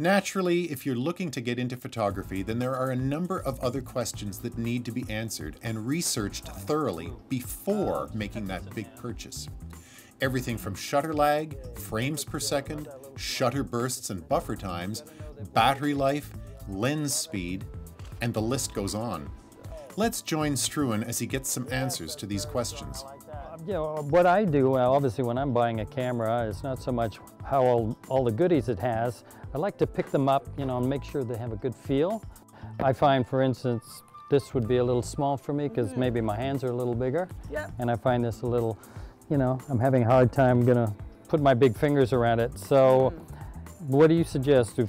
Naturally, if you're looking to get into photography, then there are a number of other questions that need to be answered and researched thoroughly before making that big purchase. Everything from shutter lag, frames per second, shutter bursts and buffer times, battery life, lens speed, and the list goes on. Let's join Struan as he gets some answers to these questions. You know, what I do, obviously when I'm buying a camera, it's not so much how all the goodies it has. I like to pick them up, you know, and make sure they have a good feel. I find, for instance, this would be a little small for me because maybe my hands are a little bigger. Yeah. And I find this a little, you know, I'm having a hard time gonna put my big fingers around it. So what do you suggest? Do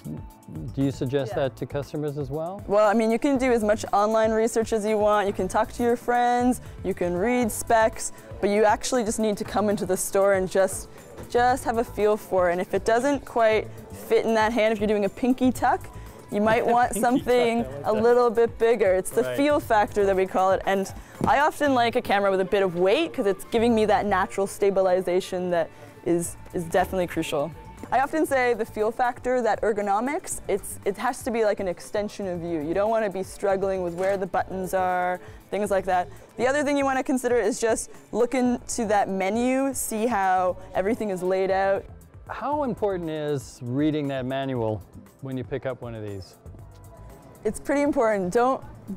you suggest that to customers as well? Well, I mean, you can do as much online research as you want. You can talk to your friends, you can read specs, but you actually just need to come into the store and just have a feel for it. And if it doesn't quite fit in that hand, if you're doing a pinky tuck, you might want something a little bit bigger. It's the feel factor that we call it. And I often like a camera with a bit of weight because it's giving me that natural stabilization that is definitely crucial. I often say the feel factor, that ergonomics, it has to be like an extension of you. You don't want to be struggling with where the buttons are, things like that. The other thing you want to consider is just look into that menu, see how everything is laid out. How important is reading that manual when you pick up one of these? It's pretty important.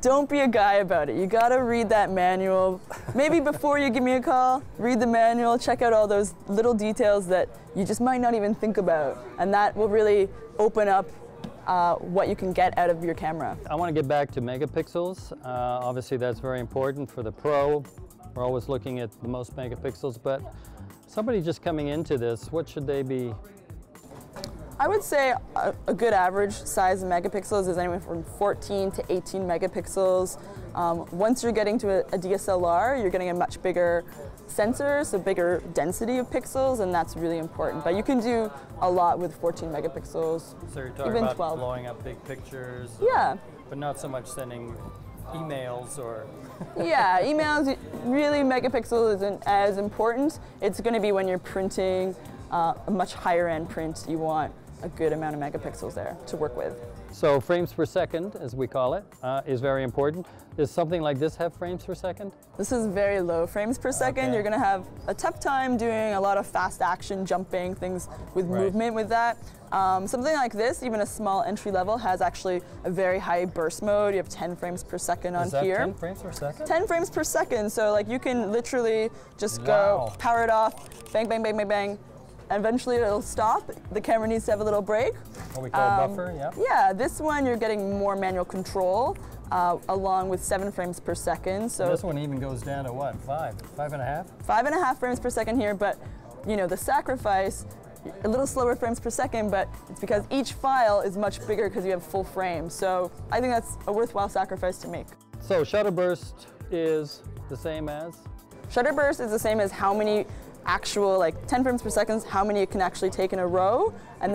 Don't be a guy about it. You gotta read that manual. Maybe before you give me a call, read the manual, check out all those little details that you just might not even think about. And that will really open up what you can get out of your camera. I want to get back to megapixels. Obviously that's very important for the pro. We're always looking at the most megapixels, but somebody just coming into this, what should they be? I would say a good average size of megapixels is anywhere from 14 to 18 megapixels. Once you're getting to a DSLR, you're getting a much bigger sensor, so bigger density of pixels, and that's really important. But you can do a lot with 14 megapixels, so you're talking even about 12. Blowing up big pictures? Yeah. But not so much sending emails or... Yeah, emails, really megapixel isn't as important. It's going to be when you're printing a much higher end print, you want a good amount of megapixels there to work with. So frames per second, as we call it, is very important. Does something like this have frames per second? This is very low frames per second. You're going to have a tough time doing a lot of fast action, jumping, things with movement with that. Something like this, even a small entry level, has actually a very high burst mode. You have 10 frames per second on here. 10 frames per second? 10 frames per second. So like you can literally just go power it off, bang, bang, bang, bang, bang. Eventually it'll stop. The camera needs to have a little break. What we call buffer, yeah? Yeah, this one you're getting more manual control along with 7 frames per second. So and this one even goes down to what, 5.5? 5.5 frames per second here, but you know, the sacrifice, a little slower frames per second, but it's because each file is much bigger because you have full frame. So I think that's a worthwhile sacrifice to make. So shutter burst is the same as? Shutter burst is the same as how many actual, like 10 frames per second, how many it can actually take in a row, and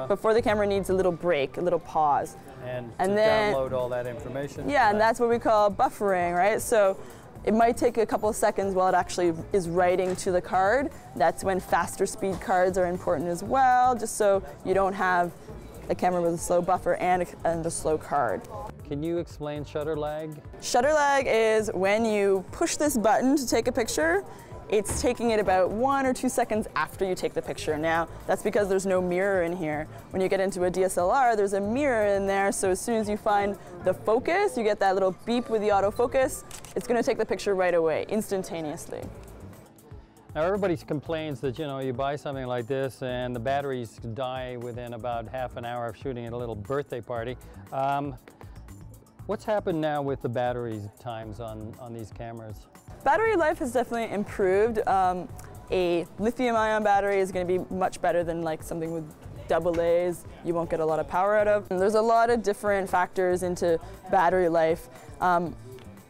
before the camera needs a little break, a little pause. And then download all that information. Yeah, and that's what we call buffering, right? So it might take a couple of seconds while it actually is writing to the card. That's when faster speed cards are important as well, just so you don't have a camera with a slow buffer and a slow card. Can you explain shutter lag? Shutter lag is when you push this button to take a picture, it's taking it about 1 or 2 seconds after you take the picture. Now, that's because there's no mirror in here. When you get into a DSLR, there's a mirror in there, so as soon as you find the focus, you get that little beep with the autofocus, it's going to take the picture right away, instantaneously. Now everybody complains that, you know, you buy something like this and the batteries die within about half an hour of shooting at a little birthday party. What's happened now with the battery times on these cameras? Battery life has definitely improved. A lithium-ion battery is going to be much better than like something with AA's. You won't get a lot of power out of. And there's a lot of different factors into battery life. Out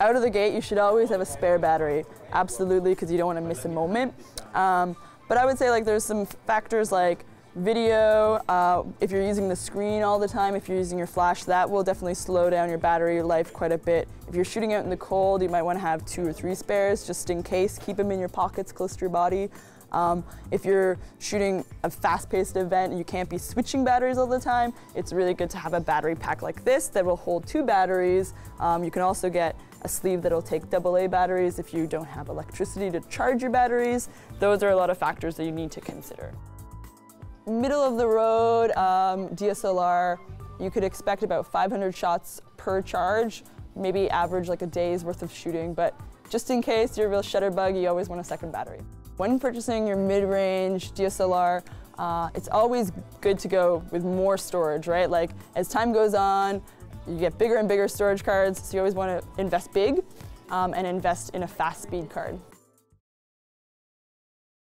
of the gate, you should always have a spare battery, absolutely, because you don't want to miss a moment. But I would say like there's some factors like video, if you're using the screen all the time, if you're using your flash, that will definitely slow down your battery life quite a bit. If you're shooting out in the cold, you might want to have 2 or 3 spares just in case. Keep them in your pockets close to your body. If you're shooting a fast-paced event and you can't be switching batteries all the time, it's really good to have a battery pack like this that will hold 2 batteries. You can also get a sleeve that'll take AA batteries if you don't have electricity to charge your batteries. Those are a lot of factors that you need to consider. Middle of the road DSLR, you could expect about 500 shots per charge, maybe average like a day's worth of shooting, but just in case you're a real shutterbug, you always want a second battery. When purchasing your mid-range DSLR, it's always good to go with more storage, right? Like as time goes on, you get bigger and bigger storage cards, so you always want to invest big and invest in a fast speed card.